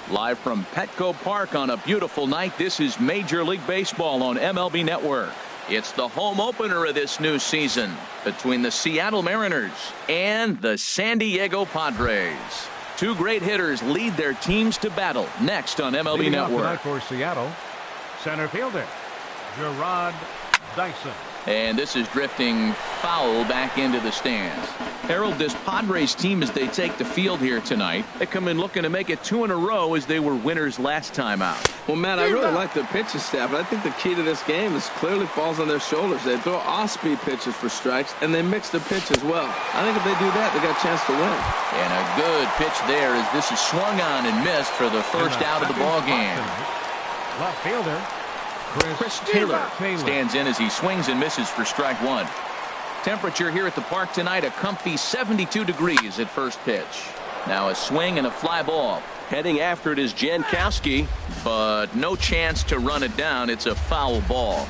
Live from Petco Park on a beautiful night, this is Major League Baseball on MLB Network. It's the home opener of this new season between the Seattle Mariners and the San Diego Padres. Two great hitters lead their teams to battle next on MLB Leading Network. Tonight for Seattle, center fielder Gerard Dyson. And this is drifting foul back into the stands. Harold, this Padres team, as they take the field here tonight, they come in looking to make it 2 in a row as they were winners last time out. Well, Matt, I really like the pitching staff, but I think the key to this game is clearly falls on their shoulders. They throw off-speed pitches for strikes, and they mix the pitch as well. I think if they do that, they got a chance to win. And a good pitch there as this is swung on and missed for the first out of the ball game. Left fielder Chris Taylor stands in as he swings and misses for strike one. Temperature here at the park tonight, a comfy 72 degrees at first pitch. Now a swing and a fly ball. Heading after it is Jankowski, but no chance to run it down. It's a foul ball.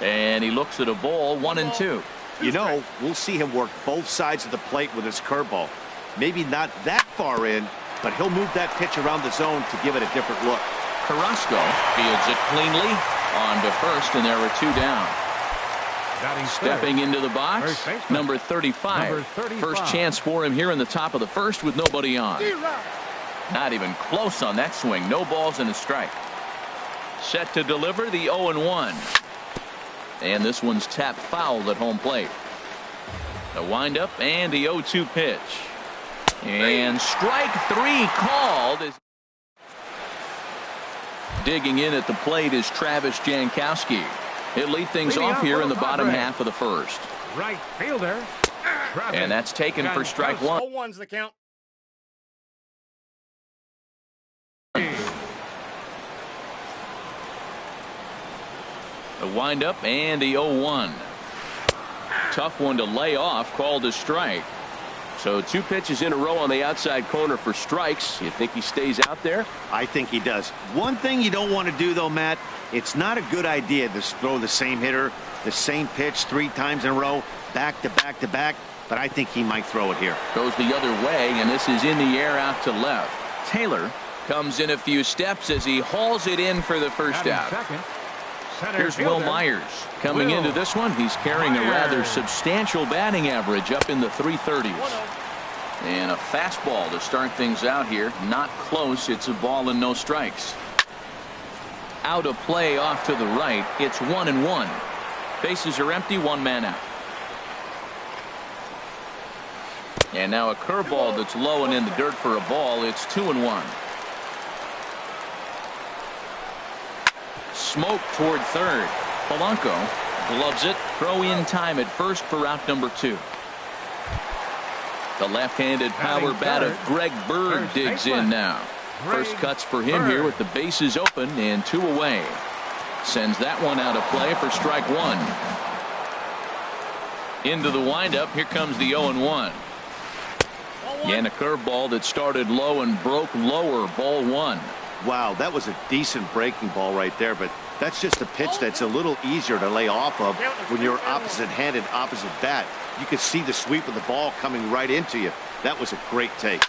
And he looks at a ball, 1-2. You know, we'll see him work both sides of the plate with his curveball. Maybe not that far in, but he'll move that pitch around the zone to give it a different look. Carrasco fields it cleanly on to first, and there are 2 down. Stepping into the box, number 35. First chance for him here in the top of the first with nobody on. Not even close on that swing. No balls and a strike. Set to deliver the 0-1. And this one's tapped foul at home plate. The windup and the 0-2 pitch. And strike 3 called. Digging in at the plate is Travis Jankowski. He'll lead things off here in the bottom half of the first. Right fielder. And that's taken for strike 1. 0-1's the count. The windup and the 0-1. Tough one to lay off, called a strike. So 2 pitches in a row on the outside corner for strikes. You think he stays out there? I think he does. One thing you don't want to do, though, Matt, it's not a good idea to throw the same hitter, the same pitch 3 times in a row, back to back to back, but I think he might throw it here. Goes the other way, and this is in the air out to left. Taylor comes in a few steps as he hauls it in for the first out. Here's Will Myers coming into this one. He's carrying a rather substantial batting average up in the 330s. And a fastball to start things out here. Not close. It's a ball and no strikes. Out of play off to the right. It's 1-1. Bases are empty. 1 man out. And now a curveball that's low and in the dirt for a ball. It's 2-1. Smoke toward third. Polanco gloves it. Throw in time at first for out number 2. The left-handed power bat of Greg Bird digs in now. First cuts for him here with the bases open and 2 away. Sends that one out of play for strike 1. Into the windup. Here comes the 0-1. And a curveball that started low and broke lower. Ball 1. Wow, that was a decent breaking ball right there, but that's just a pitch that's a little easier to lay off of when you're opposite-handed, opposite bat. You could see the sweep of the ball coming right into you. That was a great take.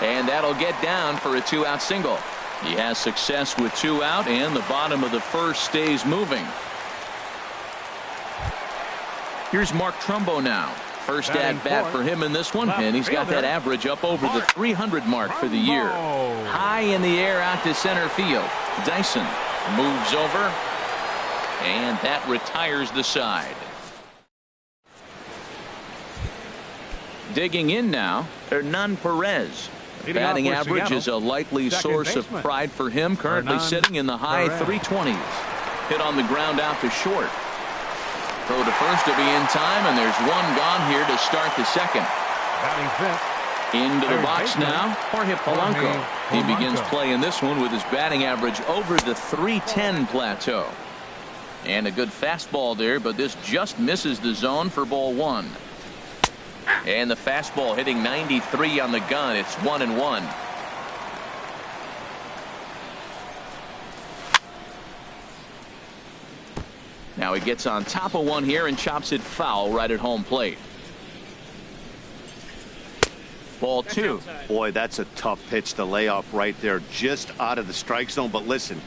And that'll get down for a 2-out single. He has success with 2 out, and the bottom of the first stays moving. Here's Mark Trumbo now. First at bat for him in this one, and he's got that average up over the 300 mark for the year. High in the air out to center field. Dyson moves over, and that retires the side. Digging in now, Hernan Perez. Batting average is a likely source of pride for him, currently sitting in the high 320s. Hit on the ground out to short. Throw to first to be in time, and there's 1 gone here to start the second. Into the box now, Jorge Polanco. He begins playing this one with his batting average over the 310 plateau. And a good fastball there, but this just misses the zone for ball 1. And the fastball hitting 93 on the gun. It's 1-1. Now he gets on top of one here and chops it foul right at home plate. Ball 2. Boy, that's a tough pitch to lay off right there, just out of the strike zone. But listen,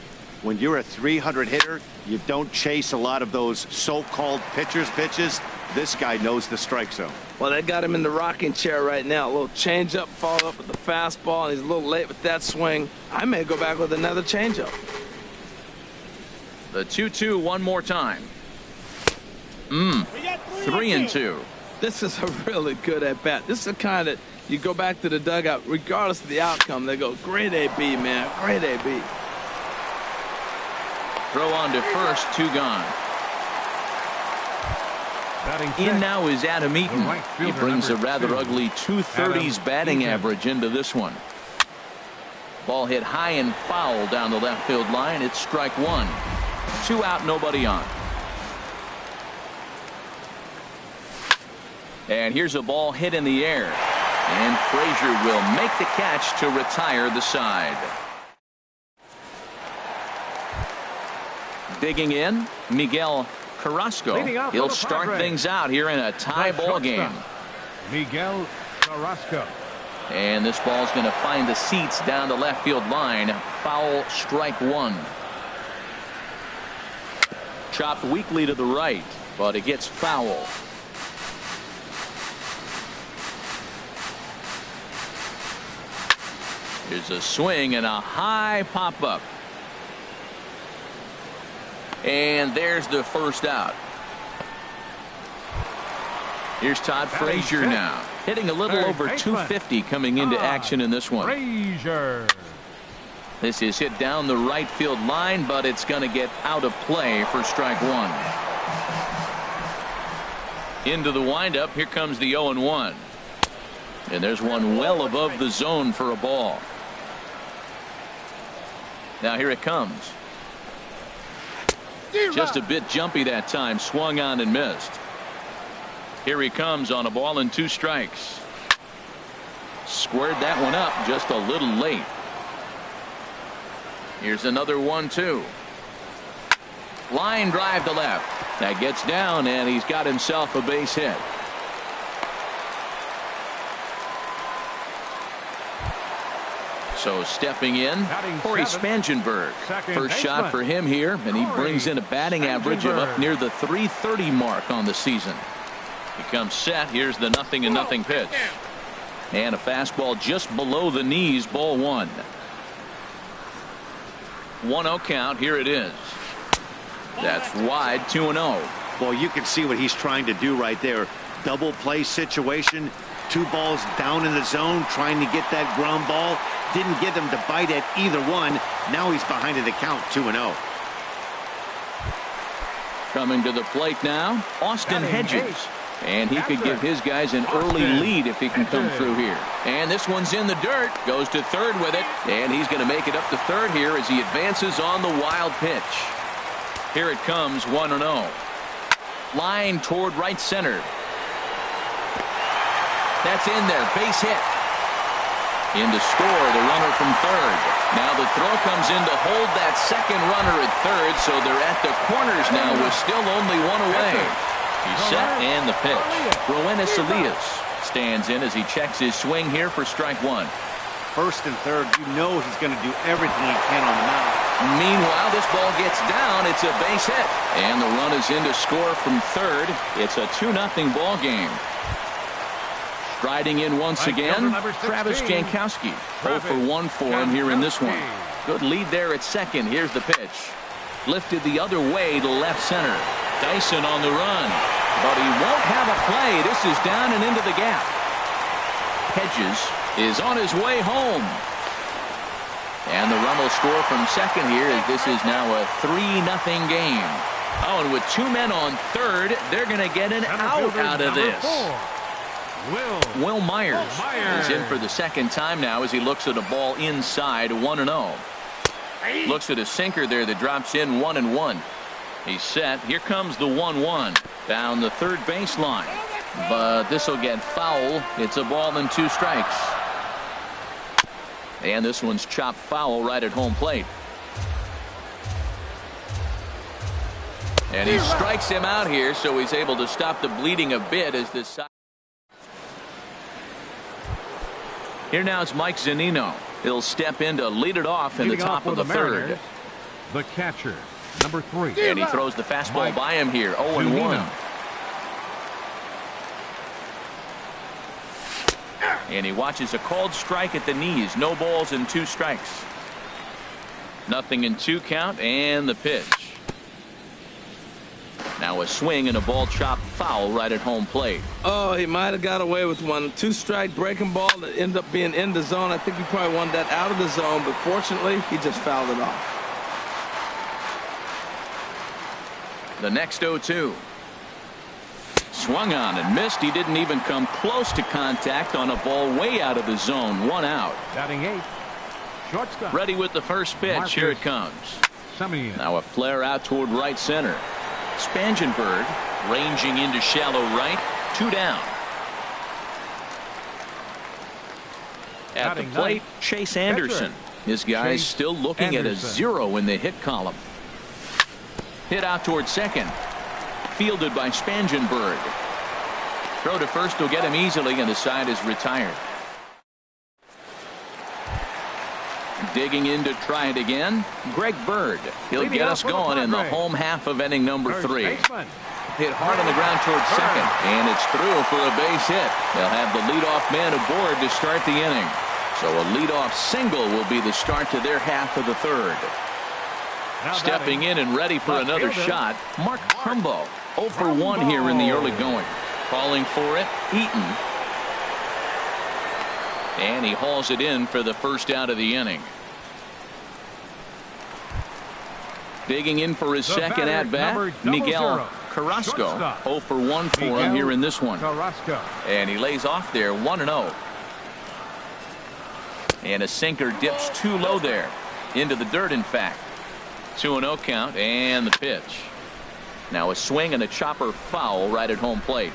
when you're a 300 hitter, you don't chase a lot of those so-called pitcher's pitches. This guy knows the strike zone. Well, they got him in the rocking chair right now. A little changeup, followed up with the fastball, and he's a little late with that swing. I may go back with another changeup. The 2-2 one more time. 3-2. This is a really good at-bat. This is the kind that you go back to the dugout, regardless of the outcome. They go, great AB, man, great AB. Throw on to first, 2 gone. In now is Adam Eaton. He brings a rather ugly 230s batting average into this one. Ball hit high and foul down the left field line. It's strike 1. 2 out, nobody on. And here's a ball hit in the air. And Frazier will make the catch to retire the side. Digging in, Miguel Carrasco. He'll start things out here in a tie ball game. Miguel Carrasco. And this ball's going to find the seats down the left field line. Foul, strike 1. Chopped weakly to the right, but it gets foul. Here's a swing and a high pop-up. And there's the first out. Here's Todd Frazier now, hitting a little over 250 coming into action in this one. Frazier. This is hit down the right field line, but it's going to get out of play for strike 1. Into the windup, here comes the 0-1. And there's one well above the zone for a ball. Now here it comes. Just a bit jumpy that time, swung on and missed. Here he comes on a ball and 2 strikes. Squared that one up just a little late. Here's another 1-2. Line drive to left. That gets down, and he's got himself a base hit. So stepping in, Corey Spangenberg. First shot for him here, and he brings in a batting average of up near the .330 mark on the season. He comes set. Here's the 0-0 pitch. And a fastball just below the knees, ball 1. 1-0 count. Here it is. That's wide, 2-0. Well, you can see what he's trying to do right there. Double play situation. 2 balls down in the zone, trying to get that ground ball. Didn't get him to bite at either one. Now he's behind in the count, 2-0. Coming to the plate now, Austin Hedges. And he could give his guys an early lead if he can come through here. And this one's in the dirt. Goes to third with it. And he's going to make it up to third here as he advances on the wild pitch. Here it comes, 1-0. Line toward right center. That's in there. Base hit. In to score, the runner from third. Now the throw comes in to hold that second runner at third, so they're at the corners now with still only 1 away. He's set and the pitch. Roenis Elias stands in as he checks his swing here for strike 1. First and third, you know he's going to do everything he can on the mound. Meanwhile, this ball gets down. It's a base hit. And the run is in to score from third. It's a 2-0 ball game. Striding in once again, Travis Jankowski. 0 for 1 for him here in this one. Good lead there at second. Here's the pitch. Lifted the other way to left center. Dyson on the run. But he won't have a play. This is down and into the gap. Hedges is on his way home. And the run will score from second here as this is now a 3-0 game. Oh, and with 2 men on third, they're going to get an out of this. Will Myers is in for the second time now as he looks at a ball inside, 1-0. Looks at a sinker there that drops in 1-1. He's set. Here comes the 1-1 down the third baseline. But this will get foul. It's a ball and 2 strikes. And this one's chopped foul right at home plate. And he strikes him out here, so he's able to stop the bleeding a bit as this side. Here now is Mike Zunino. He'll step in to lead it off in the top of the third. The catcher, number 3. And he throws the fastball by him here. 0-1. And he watches a called strike at the knees. No balls and 2 strikes. Nothing in 2 count, and the pitch. Now a swing and a ball chopped foul right at home plate. Oh, he might have got away with one. 2-strike breaking ball that ended up being in the zone. I think he probably wanted that out of the zone, but fortunately, he just fouled it off. The next 0-2. Swung on and missed. He didn't even come close to contact on a ball way out of the zone. 1 out. Batting 8. Shortstop. Ready with the first pitch. Marcus. Here it comes. Semien. Now a flare out toward right center. Spangenberg ranging into shallow right. 2 down. At the plate, Chase Anderson. His guy's still looking at a 0 in the hit column. Hit out toward second. Fielded by Spangenberg. Throw to first will get him easily, and the side is retired. Digging in to try it again, Greg Bird. He'll get us going in the home half of inning number 3. Hit hard on the ground towards second, and it's through for a base hit. They'll have the leadoff man aboard to start the inning. So a leadoff single will be the start to their half of the third. Stepping in and ready for another shot, Mark Trumbo. 0 for 1 here in the early going. Calling for it, Eaton. And he hauls it in for the first out of the inning. Digging in for his second at-bat, Miguel Carrasco. 0 for 1 for him here in this one. And he lays off there, 1-0. And a sinker dips too low there. Into the dirt, in fact. 2-0 count, and the pitch. Now a swing and a chopper foul right at home plate.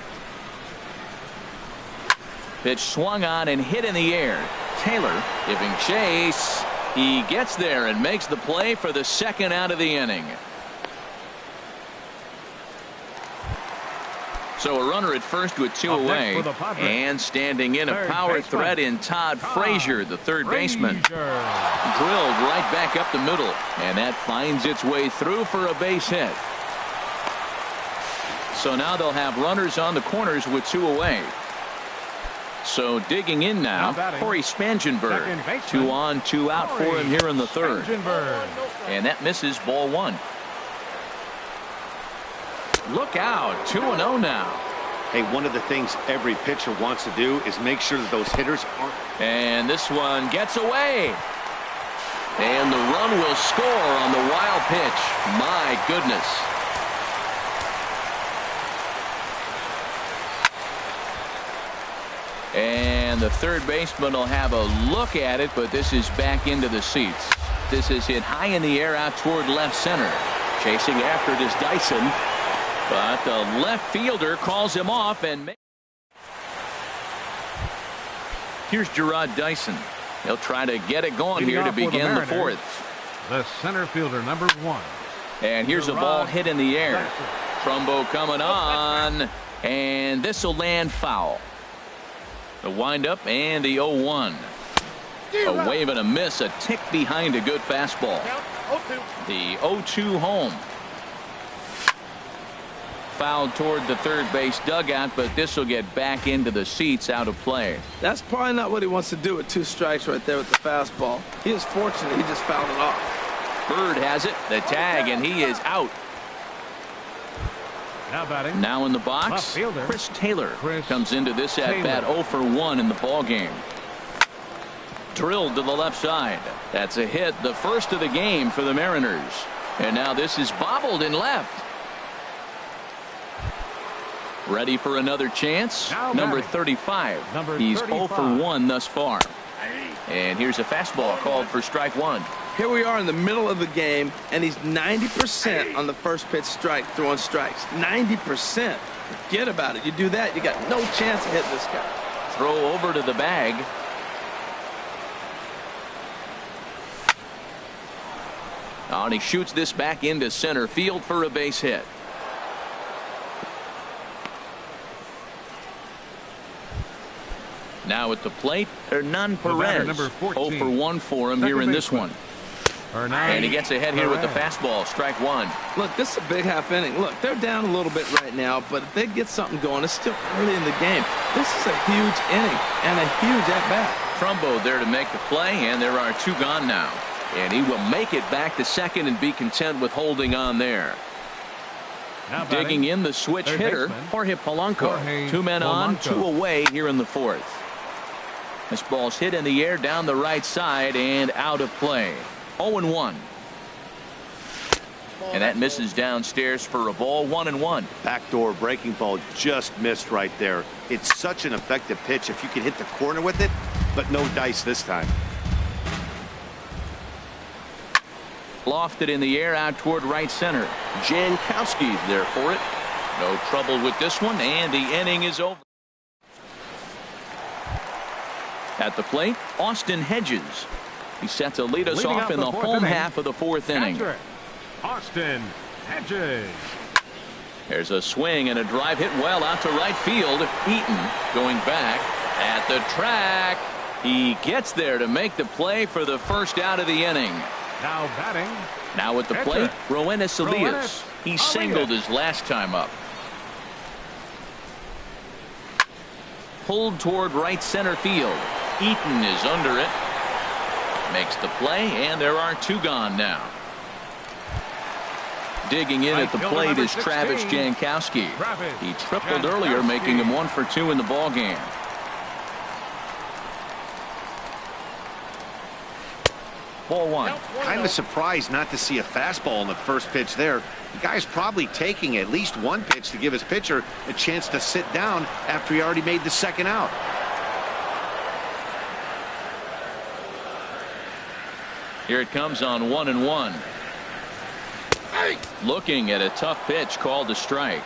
Pitch swung on and hit in the air. Taylor giving chase. He gets there and makes the play for the second out of the inning. So a runner at first with 2 away. And standing in a power threat in Todd Frazier, the third baseman. Drilled right back up the middle. And that finds its way through for a base hit. So now they'll have runners on the corners with 2 away. So digging in now, Corey Spangenberg. 2 on, 2 out for him here in the third. And that misses, ball 1. Look out, 2-0 now. Hey, one of the things every pitcher wants to do is make sure that those hitters aren't. And this one gets away. And the run will score on the wild pitch. My goodness. And the third baseman will have a look at it, but this is back into the seats. This is hit high in the air out toward left center. Chasing after it is Dyson, but the left fielder calls him off. And here's Gerard Dyson. He'll try to get it going here to begin the fourth. The center fielder, number 1. And here's a ball hit in the air. Trumbo coming on, and this will land foul. The windup and the 0-1. A wave and a miss, a tick behind a good fastball. The 0-2 home. Fouled toward the third base dugout, but this will get back into the seats, out of play. That's probably not what he wants to do with 2 strikes right there with the fastball. He is fortunate he just fouled it off. Bird has it, the tag, and he is out. Now in the box, Chris Taylor comes into this at-bat 0 for 1 in the ball game. Drilled to the left side. That's a hit, the first of the game for the Mariners. And now this is bobbled in left. Ready for another chance. Number 35. He's 0 for 1 thus far. And here's a fastball called for strike 1. Here we are in the middle of the game, and he's 90% on the first pitch strike, throwing strikes. 90%. Forget about it. You do that, you got no chance of hitting this guy. Throw over to the bag. Oh, and he shoots this back into center field for a base hit. Now at the plate, Hernan The batter, Perez. number 14. 0 for 1 for him here in this one. And he gets ahead here with the fastball, strike one. Look, this is a big half inning. Look, they're down a little bit right now, but if they get something going, it's still early in the game. This is a huge inning and a huge at-bat. Trumbo there to make the play, and there are 2 gone now. And he will make it back to second and be content with holding on there. Digging in the switch hitter, Jorge Polanco. 2 men on, 2 away here in the 4th. This ball's hit in the air down the right side and out of play. 0-1. And that misses downstairs for a ball. 1-1. Backdoor breaking ball just missed right there. It's such an effective pitch if you can hit the corner with it, but no dice this time. Lofted in the air out toward right center. Jankowski's there for it. No trouble with this one, and the inning is over. At the plate, Austin Hedges. He's set to lead us off in the home half of the 4th inning. Austin Hedges. There's a swing and a drive hit well out to right field. Eaton going back at the track. He gets there to make the play for the first out of the inning. Now batting. Now at the plate, Roenis Elias. He singled his last time up. Pulled toward right center field. Eaton is under it. Makes the play, and there are 2 gone now. Digging in at the plate is Travis Jankowski. He tripled earlier, making him 1 for 2 in the ball game. Ball 1. Kind of surprised not to see a fastball on the first pitch there. The guy's probably taking at least 1 pitch to give his pitcher a chance to sit down after he already made the second out. Here it comes on 1-1. Looking at a tough pitch called a strike.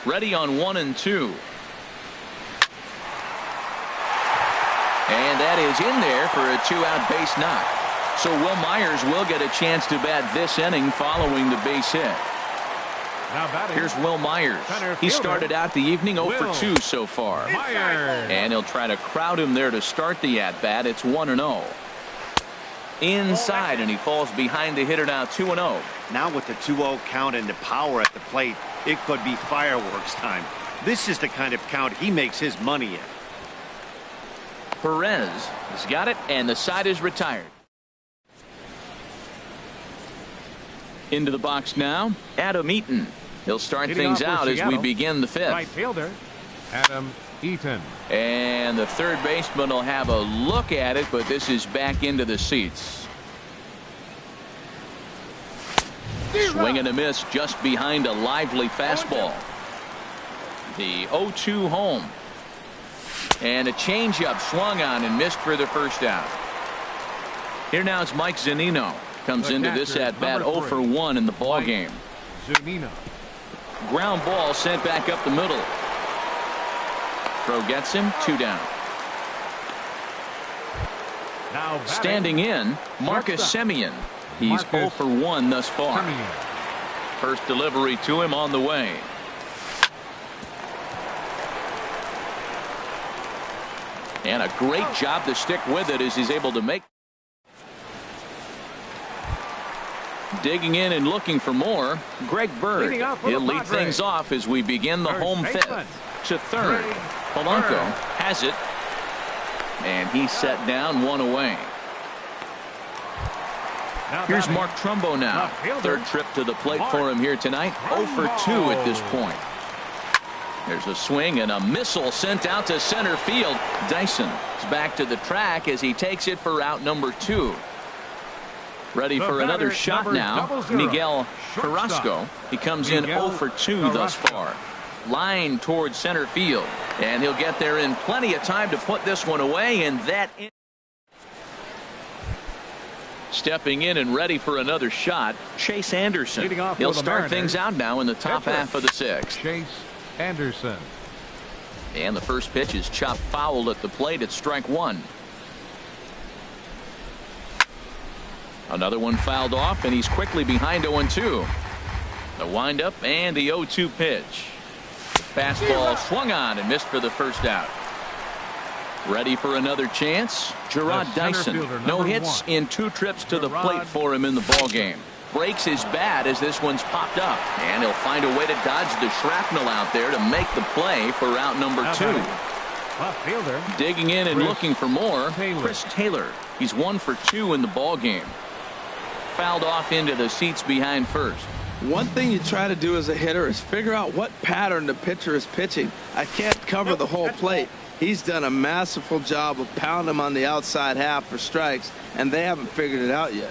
Ready on 1-2. And that is in there for a 2-out base knock. So Will Myers will get a chance to bat this inning following the base hit. Here's Will Myers. He started out the evening 0 for 2 so far. And he'll try to crowd him there to start the at-bat. It's 1-0. Inside, and he falls behind the hitter now 2-0. Now with the 2-0 count and the power at the plate, it could be fireworks time. This is the kind of count he makes his money in. Perez has got it, and the side is retired. Into the box now, Adam Eaton. He'll start things out as we begin the 5th. Right fielder, Adam Eaton. And the third baseman will have a look at it, but this is back into the seats. Swing and a miss just behind a lively fastball. The 0-2 home. And a changeup swung on and missed for the first out. Here now is Mike Zunino. Comes into this at-bat 0 for 1 in the ball game. Zunino. Ground ball sent back up the middle. Throw gets him, 2 down. Now standing in, Marcus Semien. He's 0 for 1 thus far. First delivery to him on the way. And a great job to stick with it as he's able to make. Digging in and looking for more, Greg Bird. He'll lead things off as we begin the home 5th. To third, Polanco has it. And he's set down 1 away. Here's Mark Trumbo now. Third trip to the plate for him here tonight. 0 for 2 at this point. There's a swing and a missile sent out to center field. Dyson is back to the track as he takes it for out number 2. Ready for another shot now. Miguel Carrasco. He comes in 0 for 2 thus far. Line towards center field. And he'll get there in plenty of time to put this one away. And that in. Stepping in and ready for another shot, Chase Anderson. He'll start things out now in the top half of the 6th. Chase Anderson. And the first pitch is chopped foul at the plate at strike 1. Another one fouled off, and he's quickly behind 0-2. The windup and the 0-2 pitch. Fastball swung on and missed for the first out. Ready for another chance. Gerard Dyson. No hits in 2 trips to the plate for him in the ballgame. Breaks his bat as this one's popped up. And he'll find a way to dodge the shrapnel out there to make the play for out number 2. Left fielder. Digging in and looking for more. Chris Taylor. He's 1 for 2 in the ballgame. Fouled off into the seats behind first. One thing you try to do as a hitter is figure out what pattern the pitcher is pitching. I can't cover the whole plate. He's done a masterful job of pounding him on the outside half for strikes, and they haven't figured it out yet.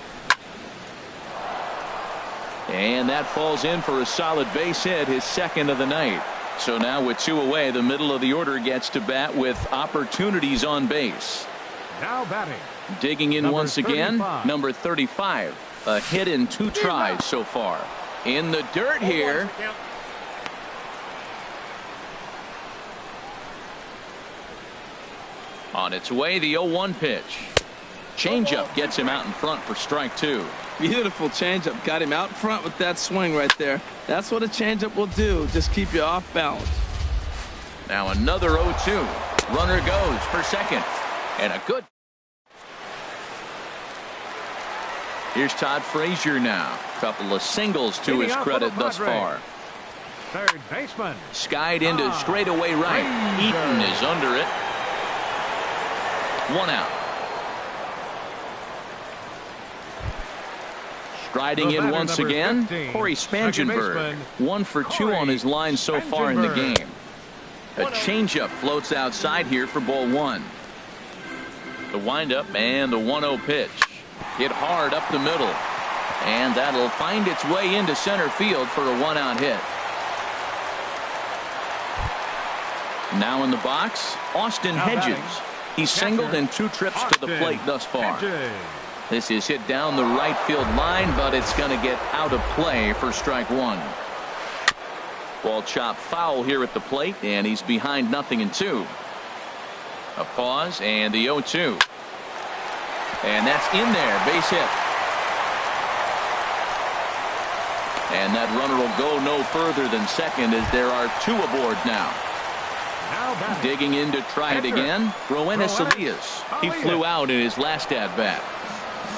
And that falls in for a solid base hit, his 2nd of the night. So now with 2 away, the middle of the order gets to bat with opportunities on base. Now batting. Digging in once again, number 35. A hit in 2 tries so far. In the dirt here. On its way, the 0-1 pitch. Changeup gets him out in front for strike 2. Beautiful changeup. Got him out front with that swing right there. That's what a changeup will do. Just keep you off balance. Now another 0-2. Runner goes for second. And a good. Here's Todd Frazier now. Couple of singles to his credit thus far. Third baseman. Skied into straightaway right. Eaton is under it. 1 out. Striding in once again, Corey Spangenberg. 1 for 2 on his line so far in the game. A changeup floats outside here for ball 1. The windup and the 1-0 pitch. Hit hard up the middle. And that'll find its way into center field for a 1-out hit. Now in the box, Austin Hedges. He's singled in 2 trips to the plate thus far. This is hit down the right field line, but it's going to get out of play for strike 1. Ball chopped foul here at the plate, and he's behind 0-2. A pause and the 0-2. And that's in there, base hit. And that runner will go no further than second as there are 2 aboard now. Digging in to try it again, Roenis Elias. He flew out in his last at-bat.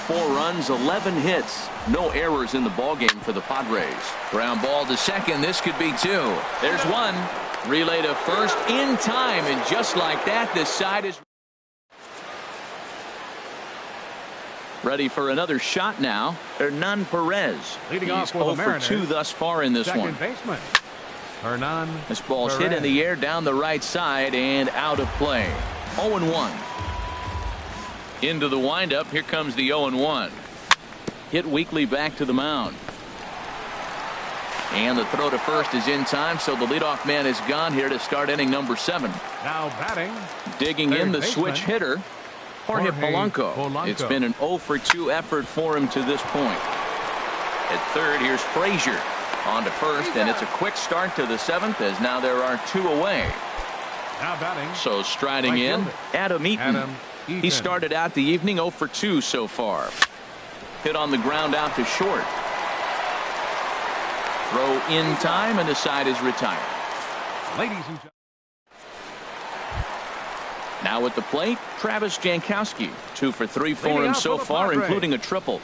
4 runs, 11 hits. No errors in the ballgame for the Padres. Ground ball to second. This could be 2. There's 1. Relay to first in time, and just like that, this side is ready for another shot now. Hernan Perez. Leading He's off for 0 the for Mariners. 2 thus far in this one. Baseman. Hernan This ball's Perez. hit in the air down the right side and out of play. 0-1. Into the windup. Here comes the 0-1. Hit weakly back to the mound. And the throw to first is in time, so the leadoff man is gone here to start inning number 7. Now batting. Digging in the baseman, switch hitter, Jorge Polanco. It's been an 0 for 2 effort for him to this point. At third, here's Frazier. On to first, and it's a quick start to the 7th as now there are 2 away. Now batting. So striding in, Adam Eaton. He started out the evening 0 for 2 so far. Hit on the ground out to short. Throw in time, and the side is retired. Ladies and gentlemen. Now at the plate, Travis Jankowski. 2 for 3 for Leading him off so for the far, Padres. including a triple.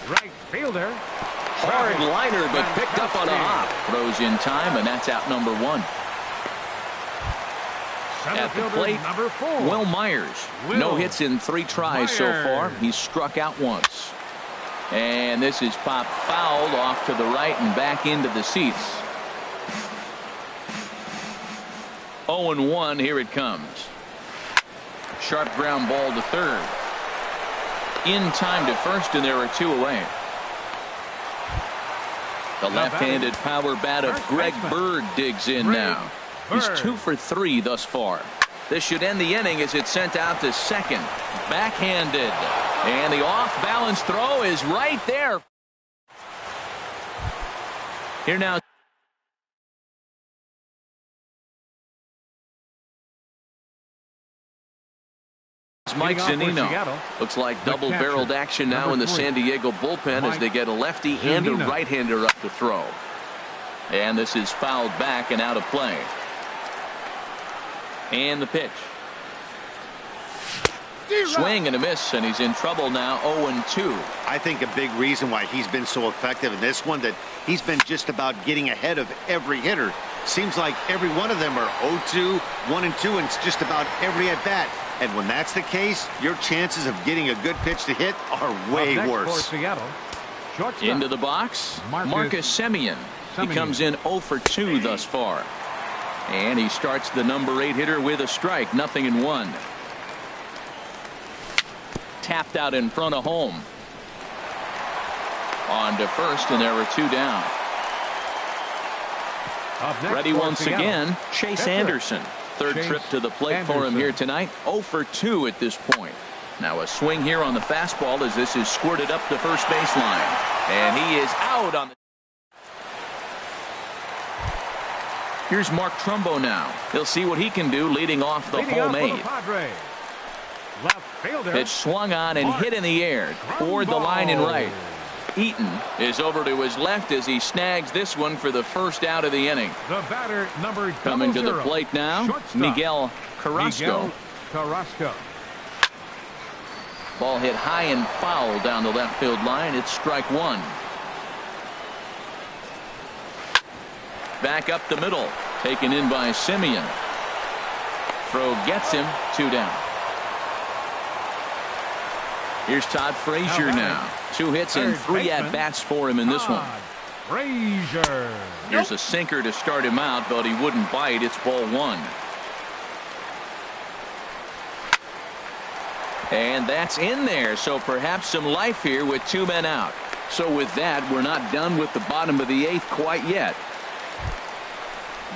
Right fielder. Hard liner, but picked up on a hop. Throws in time, and that's out number 1. At the plate, number 4. Will Myers. No hits in 3 tries so far. He's struck out once. And this is popped fouled off to the right and back into the seats. 0-1. Here it comes. Sharp ground ball to third. In time to first, and there are 2 away. The left-handed power bat of Greg Bird digs in now. He's 2 for 3 thus far. This should end the inning as it's sent out to second. Backhanded. And the off-balance throw is right there. Here now. Mike Zunino. Looks like double-barreled action now in the San Diego bullpen as they get a lefty and a right-hander up to throw. And this is fouled back and out of play. And the pitch. Swing and a miss, and he's in trouble now. 0-2. I think a big reason why he's been so effective in this one, that he's been just about getting ahead of every hitter. Seems like every one of them are 0-2, 1-2, and it's just about every at bat. And when that's the case, your chances of getting a good pitch to hit are way worse. Into the box, Marcus Semien. He comes in 0-2 thus far. And he starts the number 8 hitter with a strike. 0-1. Tapped out in front of home. On to first, and there are 2 down. Ready once again, Chase Anderson. Third trip to the plate for him here tonight. 0-2 at this point. Now a swing here on the fastball as this is squirted up the first baseline. And he is out on the... Here's Mark Trumbo now. He'll see what he can do leading off the homemade. Pitch swung on and hit in the air toward the line and right. Eaton is over to his left as he snags this one for the first out of the inning. The batter, number coming to the plate now, Miguel Carrasco. Ball hit high and foul down the left field line. It's strike 1. Back up the middle, taken in by Semien. Throw gets him. 2 down. Here's Todd Frazier now. 2 hits and 3 at-bats for him in this one. Frazier. Here's a sinker to start him out, but he wouldn't bite. It's ball 1. And that's in there, so perhaps some life here with 2 men out. So with that, we're not done with the bottom of the 8th quite yet.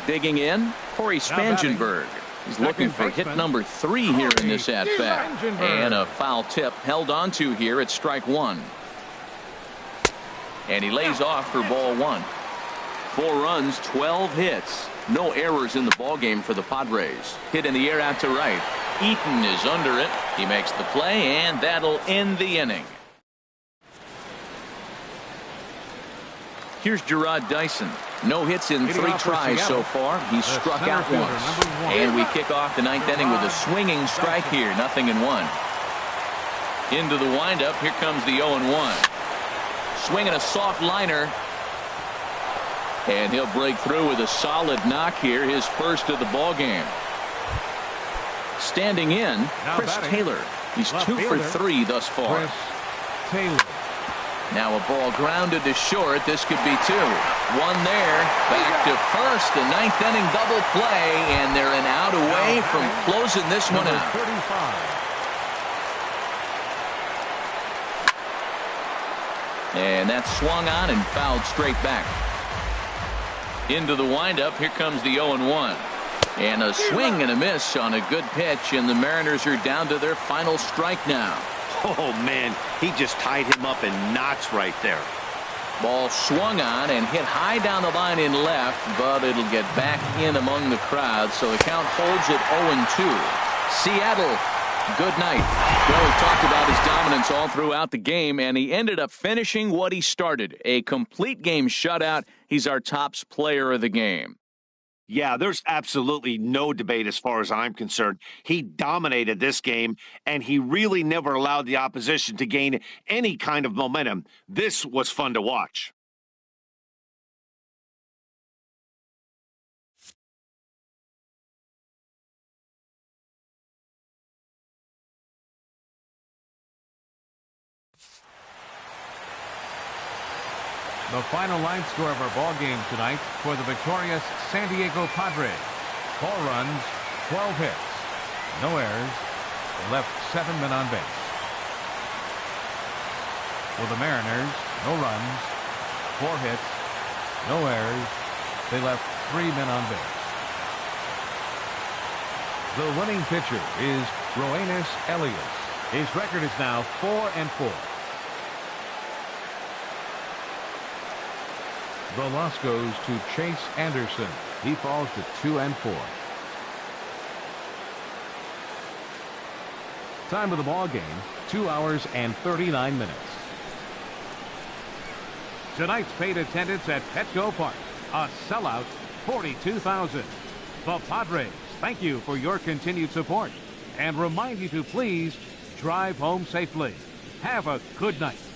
Digging in, Corey Spangenberg. He's looking for hit number 3 here in this at-bat. And a foul tip held onto here at strike 1. And he lays off for ball 1. 4 runs, 12 hits. No errors in the ballgame for the Padres. Hit in the air out to right. Eaton is under it. He makes the play, and that'll end the inning. Here's Gerard Dyson. No hits in 3 tries so far. He's struck out once. And we kick off the 9th inning with a swinging strike here. 0-1. Into the windup. Here comes the 0-1. Swinging a soft liner. And he'll break through with a solid knock here. His first of the ball game. Standing in, Chris Taylor. He's 2 for 3 thus far. Chris Taylor. Now a ball grounded to short. This could be 2. 1 there. Back to first. The 9th inning double play. And they're an out away from closing this one out. 35. And that's swung on and fouled straight back. Into the windup. Here comes the 0-1. And a swing and a miss on a good pitch. And the Mariners are down to their final strike now. Oh, man, he just tied him up in knots right there. Ball swung on and hit high down the line in left, but it'll get back in among the crowd, so the count holds at 0-2. Seattle, good night. Well, we talked about his dominance all throughout the game, and he ended up finishing what he started. A complete game shutout. He's our top player of the game. Yeah, there's absolutely no debate as far as I'm concerned. He dominated this game, and he really never allowed the opposition to gain any kind of momentum. This was fun to watch. The final line score of our ball game tonight for the victorious San Diego Padres. 4 runs, 12 hits, no errors. They left 7 men on base. For the Mariners, no runs, 4 hits, no errors. They left 3 men on base. The winning pitcher is Roenis Elias. His record is now 4-4. The loss goes to Chase Anderson. He falls to 2-4. Time of the ball game, 2 hours and 39 minutes. Tonight's paid attendance at Petco Park, a sellout 42,000. The Padres thank you for your continued support and remind you to please drive home safely. Have a good night.